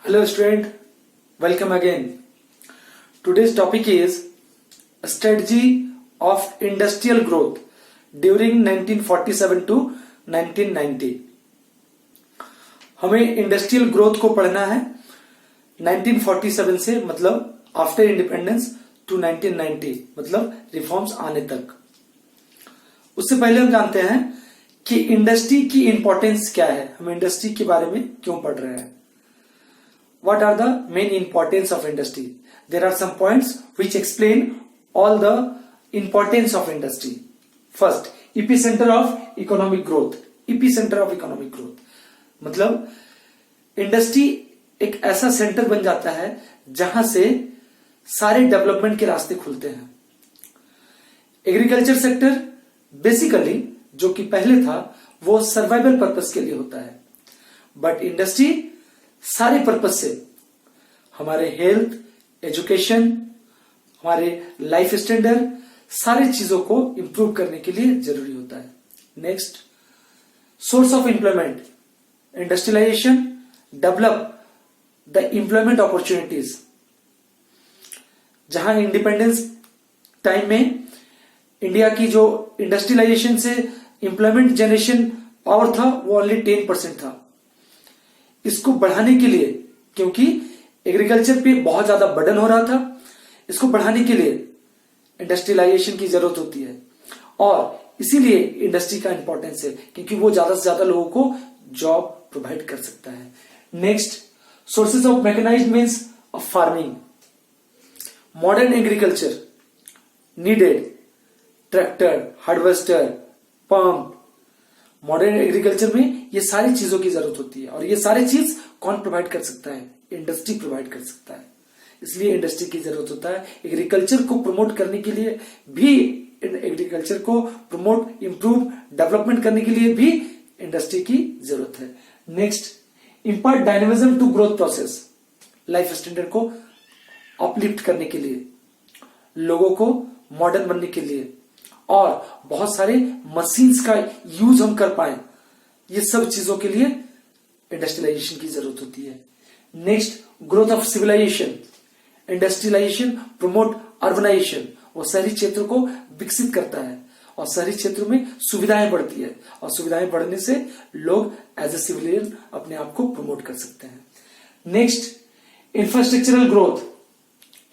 Hello student, welcome again. Today's topic is strategy of industrial growth during 1947 to 1990. हमें industrial growth को पढ़ना है 1947 से मतलब आफ्टर इंडिपेंडेंस टू 1990 मतलब रिफॉर्म्स आने तक। उससे पहले हम जानते हैं कि इंडस्ट्री की इंपॉर्टेंस क्या है, हम इंडस्ट्री के बारे में क्यों पढ़ रहे हैं। What are the main importance of industry? There are some points which explain all the importance of industry. First, epicenter of economic growth. Epicenter of economic growth मतलब इंडस्ट्री एक ऐसा सेंटर बन जाता है जहां से सारे डेवलपमेंट के रास्ते खुलते हैं। एग्रीकल्चर सेक्टर बेसिकली जो कि पहले था वो सर्वाइवल पर्पस के लिए होता है, बट इंडस्ट्री सारे पर्पस से हमारे हेल्थ, एजुकेशन, हमारे लाइफ स्टैंडर्ड सारी चीजों को इंप्रूव करने के लिए जरूरी होता है। Next, source of employment. Industrialization develop the employment opportunities. जहां इंडिपेंडेंस टाइम में इंडिया की जो इंडस्ट्रियलाइजेशन से एम्प्लॉयमेंट जनरेशन पावर था वो ओनली 10% था। इसको बढ़ाने के लिए, क्योंकि एग्रीकल्चर पे बहुत ज्यादा बर्डन हो रहा था, इसको बढ़ाने के लिए इंडस्ट्रियलाइजेशन की जरूरत होती है और इसीलिए इंडस्ट्री का इंपॉर्टेंस है क्योंकि वो ज्यादा से ज्यादा लोगों को जॉब प्रोवाइड कर सकता है। Next, sources of mechanized means of farming. Modern agriculture needed tractor, harvester, pump. Modern agriculture में ये सारी चीजों की जरूरत होती है और ये सारी चीज कौन प्रोवाइड कर सकता है? इंडस्ट्री प्रोवाइड कर सकता है। इसलिए इंडस्ट्री की जरूरत होता है। एग्रीकल्चर को प्रमोट करने के लिए भी, एग्रीकल्चर को प्रमोट, इंप्रूव, डेवलपमेंट करने के लिए भी इंडस्ट्री की जरूरत है। Next, impart dynamism to growth process. Life standard को अपलिफ्ट करने के लिए, लोगों को मॉडर्न बनने के लिए और बहुत सारे मशीन्स का यूज हम कर पाए, ये सब चीजों के लिए इंडस्ट्रियलाइजेशन की जरूरत होती है। Next, growth of civilization. Industrialization promote urbanization, वो शहरी क्षेत्र को विकसित करता है और शहरी क्षेत्रों में सुविधाएं बढ़ती है और सुविधाएं बढ़ने से लोग एज ए सिविलियन अपने आप को प्रमोट कर सकते हैं। Next, infrastructural growth.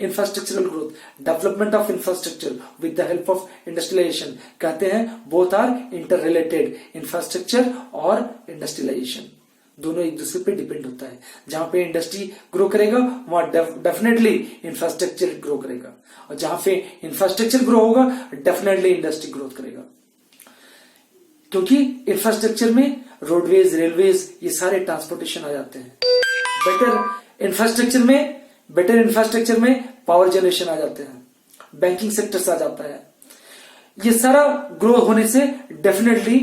Infrastructural growth, development of infrastructure with the help of industrialization. कहते हैं both are inter related. Infrastructure और इंडस्ट्रियलाइजेशन दोनों एक दूसरे पे डिपेंड होता है। जहां पे इंडस्ट्री ग्रो करेगा वहां डेफिनेटली इंफ्रास्ट्रक्चर ग्रो करेगा और जहां पे इंफ्रास्ट्रक्चर ग्रो होगा डेफिनेटली इंडस्ट्री ग्रोथ करेगा, क्योंकि इंफ्रास्ट्रक्चर में रोडवेज, रेलवेज, ये सारे ट्रांसपोर्टेशन आ जाते हैं। बेटर इंफ्रास्ट्रक्चर में पावर जनरेशन आ जाते हैं, बैंकिंग सेक्टर आ जाता है। ये सारा ग्रो होने से डेफिनेटली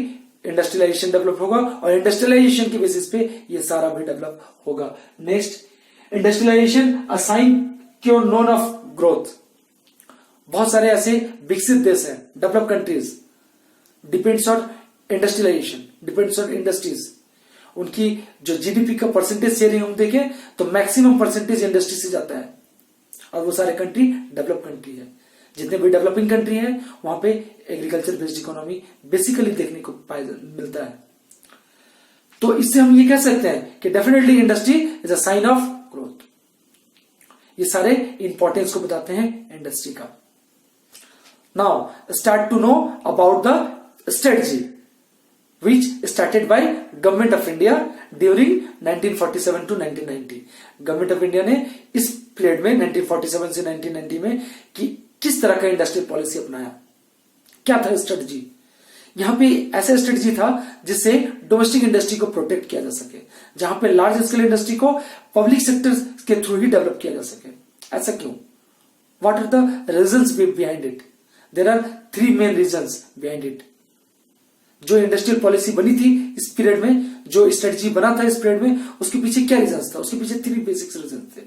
इंडस्ट्रियलाइजेशन डेवलप होगा और इंडस्ट्रियलाइजेशन की बेसिस पे ये सारा भी डेवलप होगा। Next, industrialization a sign cure known of growth. बहुत सारे ऐसे विकसित देश हैं, develop countries, depends on industrialization, depends on industries. उनकी जो जीडीपी का परसेंटेज शेयरिंग हम देखें तो मैक्सिमम परसेंटेज इंडस्ट्री से जाता है और वो सारे कंट्री डेवलप कंट्री है। जितने भी डेवलपिंग कंट्री है वहां पे एग्रीकल्चर बेस्ड इकोनॉमी बेसिकली देखने को मिलता है। तो इससे हम ये कह सकते हैं कि definitely industry is a sign of growth. ये सारे इंपॉर्टेंस को बताते हैं इंडस्ट्री का। Now start to know about the strategy which started by Government of India during 1947 to 1990। Government of India ने इस पीरियड में 1947 से 1990 में किस तरह का इंडस्ट्रियल पॉलिसी अपनाया, क्या था स्ट्रेटजी। यहां पे ऐसा स्ट्रेटजी था जिससे डोमेस्टिक इंडस्ट्री को प्रोटेक्ट किया जा सके, जहां पे लार्ज स्केल इंडस्ट्री को पब्लिक सेक्टर के थ्रू ही डेवलप किया जा सके। ऐसा क्यों? What are the reasons behind it? There are 3 main reasons behind it. जो इंडस्ट्रियल पॉलिसी बनी थी इस पीरियड में, जो स्ट्रेटजी बना था इस पीरियड में, उसके पीछे क्या रीजन था? उसके पीछे 3 बेसिक रीजन थे।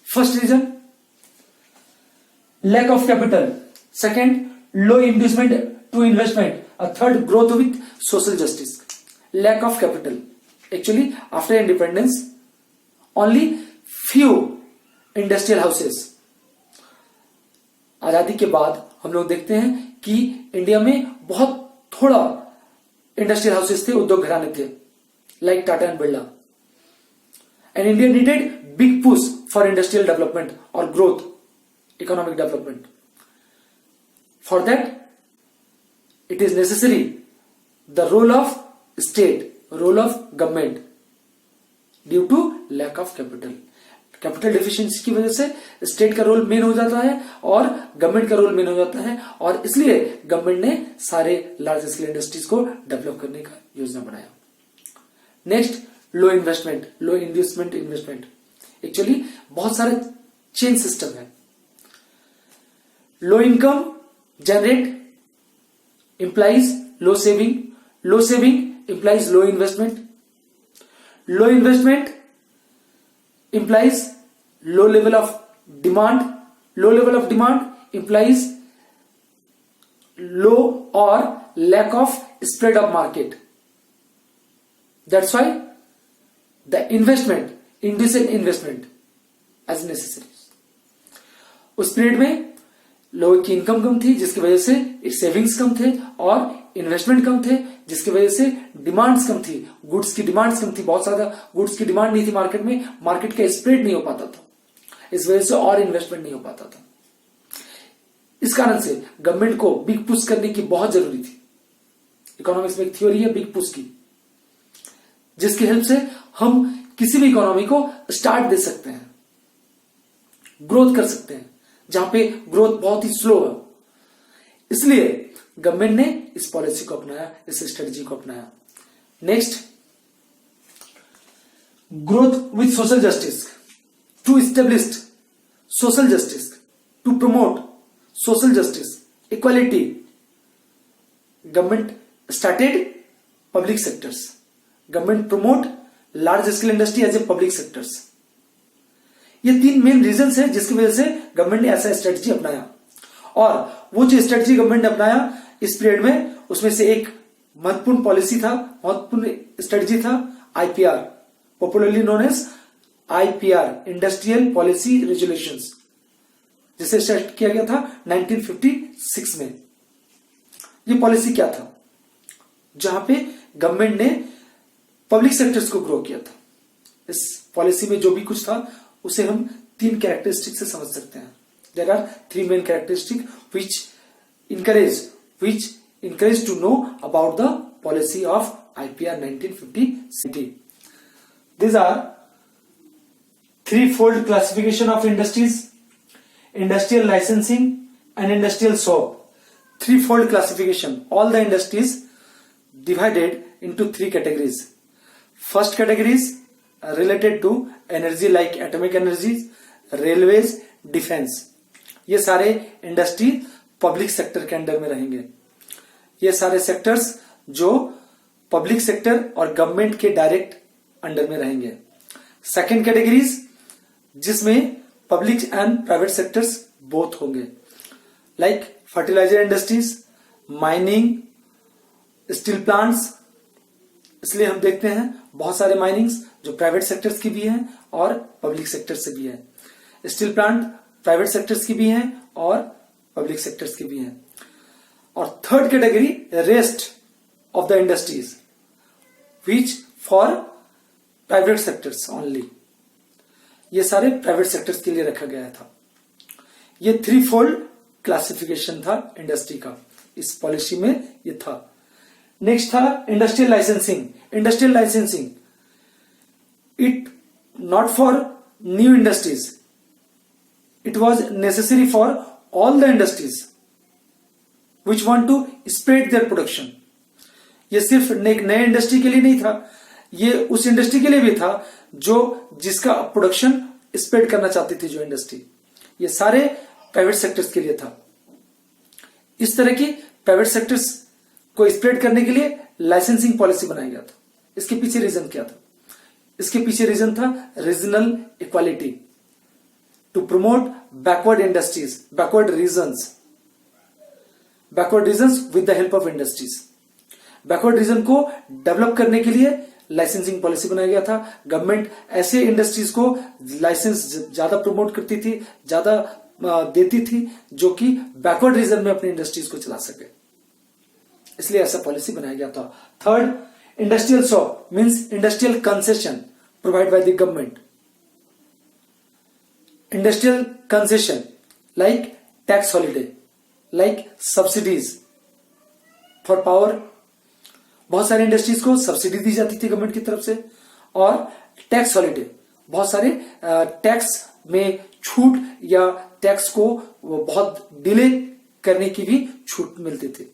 First reason, lack of capital. Second, low inducement to investment. Third, growth with social justice. Lack of capital, actually after independence only few industrial houses. आजादी के बाद हम लोग देखते हैं कि इंडिया में बहुत थोड़ा इंडस्ट्रियल हाउसेस थे, उद्योग घराने थे, like Tata and Birla. And India needed big push for industrial development और growth, economic development. For that it is necessary the role of state, role of government due to lack of capital. Capital deficiency की वजह से state का role main हो जाता है और government का रोल मेन हो जाता है, और इसलिए गवर्नमेंट ने सारे लार्ज स्केल इंडस्ट्रीज को डेवलप करने का योजना बनाया. नेक्स्ट, लो इन्वेस्टमेंट, लो इंड्यूसमेंट इन्वेस्टमेंट. एक्चुअली बहुत सारे चेन सिस्टम है. Low income generate implies low saving, low saving implies low investment, low investment implies low level of demand, low level of demand implies low or lack of spread of market. That's why the investment, inducing investment as necessary. उस period में लोगों की income कम थी जिसकी वजह से savings कम थे और इन्वेस्टमेंट कम थे जिसकी वजह से डिमांड्स कम थी, गुड्स की डिमांड्स कम थी, बहुत ज्यादा गुड्स की डिमांड नहीं थी मार्केट में, मार्केट का स्प्रेड नहीं हो पाता था, इस वजह से और इन्वेस्टमेंट नहीं हो पाता था. इस कारण से गवर्नमेंट को बिग पुश करने की बहुत जरूरी थी. इकोनॉमिक्स में एक थ्योरी है बिग पुश की, जिसकी हेल्प से हम किसी भी इकोनॉमी को स्टार्ट दे सकते हैं, ग्रोथ कर सकते हैं जहां पे ग्रोथ बहुत ही स्लो है. इसलिए गवर्नमेंट ने इस पॉलिसी को अपनाया, इस स्ट्रेटजी को अपनाया. Next, growth with social justice. To establish social justice, to promote social justice, equality, government started public sectors. Government promote large scale industry as a public sectors. ये तीन मेन रीजंस है जिसकी वजह से गवर्नमेंट ने ऐसा स्ट्रेटजी अपनाया. और वो जो स्ट्रेटजी गवर्नमेंट ने अपनाया इस पीरियड में, उसमें से एक महत्वपूर्ण पॉलिसी था, महत्वपूर्ण स्ट्रेटजी था IPR, popularly known as IPR, industrial policy resolutions, जिसे स्टार्ट किया गया था 1956 में. ये पॉलिसी क्या था? जहां पे गवर्नमेंट ने पब्लिक सेक्टर्स को ग्रो किया था. इस पॉलिसी में जो भी कुछ था उसे हम तीन कैरेक्टरिस्टिक से समझ सकते हैं. There are three main characteristic which encourage to know about the policy of IPR 1950. These are threefold classification of industries: industrial licensing and industrial shop. Threefold classification. All the industries divided into three categories. First category is related to energy like atomic energies, railways, defense. ये सारे industry public sector के under में रहेंगे. ये सारे sectors जो public sector और government के डायरेक्ट अंडर में रहेंगे. सेकेंड कैटेगरीज जिसमें public and private sectors both होंगे, like fertiliser industries, mining, steel plants. इसलिए हम देखते हैं बहुत सारे माइनिंग्स जो प्राइवेट सेक्टर्स की भी हैं और पब्लिक सेक्टर से भी है. स्टील प्लांट प्राइवेट सेक्टर्स की भी हैं और पब्लिक सेक्टर्स की भी हैं. और third category rest of the industries which for private sectors only. ये सारे प्राइवेट सेक्टर्स के लिए रखा गया था. ये थ्री फोल्ड क्लासिफिकेशन था इंडस्ट्री का, इस पॉलिसी में ये था. नेक्स्ट था industrial licensing. Industrial licensing it not for new industries, it was necessary for all the industries which want to spread their production. ये सिर्फ नए इंडस्ट्री के लिए नहीं था, ये उस इंडस्ट्री के लिए भी था जो जिसका प्रोडक्शन स्प्रेड करना चाहती थी जो इंडस्ट्री. ये सारे प्राइवेट सेक्टर्स के लिए था. इस तरह की प्राइवेट सेक्टर्स को स्प्रेड करने के लिए लाइसेंसिंग पॉलिसी बनाया गया था. इसके पीछे रीजन क्या था? इसके पीछे रीजन था regional equality, to promote backward industries, backward regions with the help of industries. Backward region को डेवलप करने के लिए लाइसेंसिंग पॉलिसी बनाया गया था। गवर्नमेंट ऐसे इंडस्ट्रीज को लाइसेंस ज्यादा प्रमोट करती थी, ज्यादा देती थी, जो कि बैकवर्ड रीजन में अपनी इंडस्ट्रीज को चला सके, इसलिए ऐसा पॉलिसी बनाया गया था। Third, industrial saw means industrial concession provide by the government. Industrial concession like tax holiday, like subsidies for power. बहुत सारी इंडस्ट्रीज को सब्सिडी दी जाती थी गवर्नमेंट की तरफ से, और टैक्स हॉलिडे, बहुत सारे टैक्स में छूट या टैक्स को बहुत डिले करने की भी छूट मिलती थी।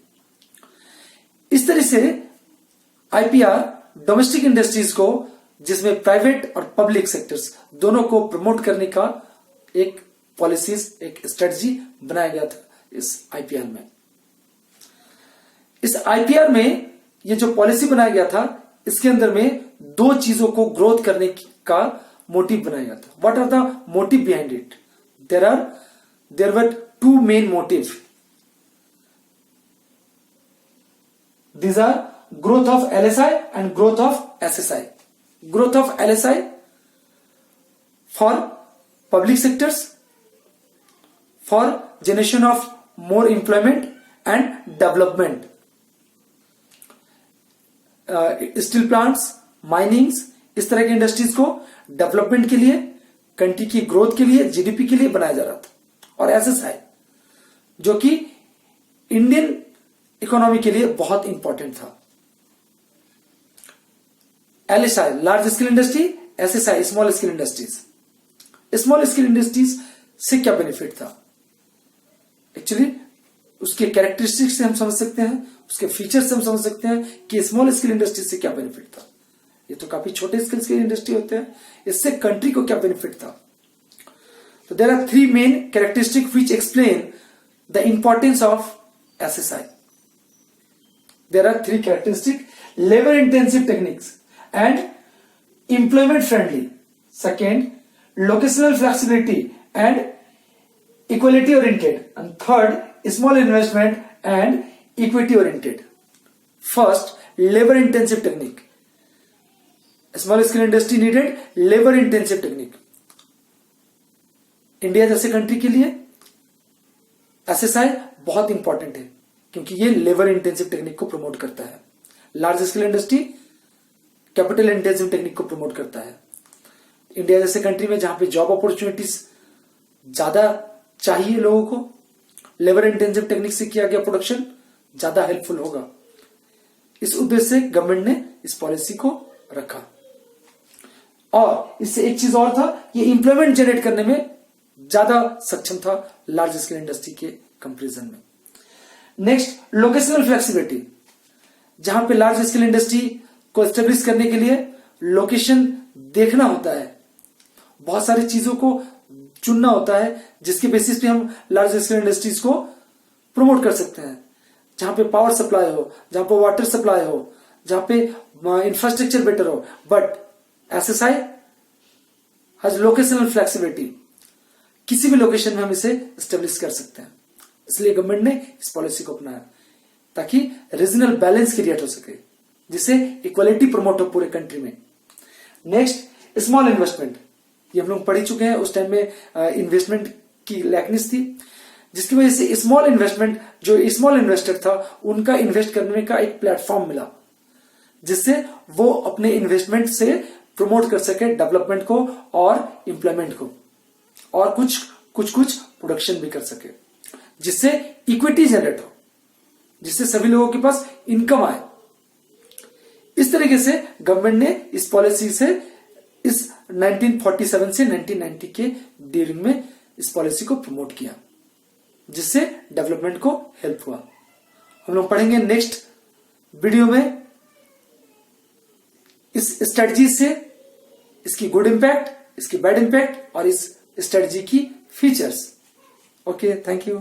इस तरह से आईपीआर डोमेस्टिक इंडस्ट्रीज को, जिसमें प्राइवेट और पब्लिक सेक्टर्स दोनों को प्रमोट करने का एक पॉलिसीज, एक स्ट्रेटजी बनाया गया था इस आईपीआर में। इस आईपीआर में ये जो पॉलिसी बनाया गया था, इसके अंदर में दो चीजों को ग्रोथ करने का मोटिव बनाया गया था। What are the motive behind it? There were two main motive. These are growth of LSI and growth of SSI. Growth of LSI for public sectors, for generation of more employment and development. Steel plants, minings, इस तरह की industries को development के लिए, country की growth के लिए, GDP के लिए बनाया जा रहा था। और एसएसआई जो कि इंडियन इकोनॉमी के लिए बहुत इंपॉर्टेंट था। LSI large scale industry, SSI small scale industries. Small scale industries से क्या बेनिफिट था? एक्चुअली उसके कैरेक्टरिस्टिक्स से हम समझ सकते हैं, उसके फीचर से हम समझ सकते हैं कि स्मॉल स्केल इंडस्ट्री से क्या बेनिफिट था। ये तो काफी छोटे स्केल की इंडस्ट्री होते हैं, इससे कंट्री को क्या बेनिफिट था? तो there are three main characteristic which explain the importance of SSI. There are three characteristics: labor intensive techniques and employment friendly. Second, locational flexibility and equality oriented. And third, small investment and equity oriented. First, labor intensive technique. Small scale industry needed labor intensive technique. India जैसे country के लिए SSI बहुत important है, क्योंकि ये labour intensive technique को promote करता है। Large scale industry capital intensive technique को प्रमोट करता है। इंडिया जैसे कंट्री में जहां पे जॉब अपॉर्चुनिटीज ज्यादा चाहिए लोगों को, लेबर इंटेंसिव टेक्निक से किया गया प्रोडक्शन ज्यादा हेल्पफुल होगा। इस उद्देश्य से गवर्नमेंट ने इस पॉलिसी को रखा। और इससे एक चीज और था, ये इंप्लॉयमेंट जनरेट करने में ज्यादा सक्षम था लार्ज स्केल इंडस्ट्री के कंपेरिजन में। Next, locational flexibility. जहां पे लार्ज स्केल इंडस्ट्री को एस्टेब्लिश करने के लिए लोकेशन देखना होता है, बहुत सारी चीजों को चुनना होता है, जिसके बेसिस पे हम लार्ज स्केल इंडस्ट्रीज को प्रमोट कर सकते हैं। जहां पे पावर सप्लाई हो, जहां पे वाटर सप्लाई हो, जहां पे इंफ्रास्ट्रक्चर बेटर हो। But SSI has locational flexibility, किसी भी लोकेशन में हम इसे एस्टेब्लिश कर सकते हैं। इसलिए गवर्नमेंट ने इस पॉलिसी को अपनाया ताकि रीजनल बैलेंस क्रिएट हो सके, जिससे इक्वालिटी प्रमोट हो पूरे कंट्री में। Next, small investment. ये हम लोग पढ़ ही चुके हैं, उस टाइम में इन्वेस्टमेंट की लैकनेस थी, जिसकी वजह से स्मॉल इन्वेस्टमेंट, जो स्मॉल इन्वेस्टर था उनका इन्वेस्ट करने का एक प्लेटफॉर्म मिला, जिससे वो अपने इन्वेस्टमेंट से प्रमोट कर सके डेवलपमेंट को और एम्प्लॉयमेंट को, और कुछ प्रोडक्शन भी कर सके, जिससे इक्विटी जनरेट हो, जिससे सभी लोगों के पास इनकम आए। इस तरीके से गवर्नमेंट ने इस पॉलिसी से इस 1947 से 1990 के ड्यूरिंग में इस पॉलिसी को प्रमोट किया, जिससे डेवलपमेंट को हेल्प हुआ। हम लोग पढ़ेंगे नेक्स्ट वीडियो में इस स्ट्रेटजी से इसकी गुड इंपैक्ट, इसकी बैड इंपैक्ट और इस स्ट्रेटजी की फीचर्स। Okay, thank you.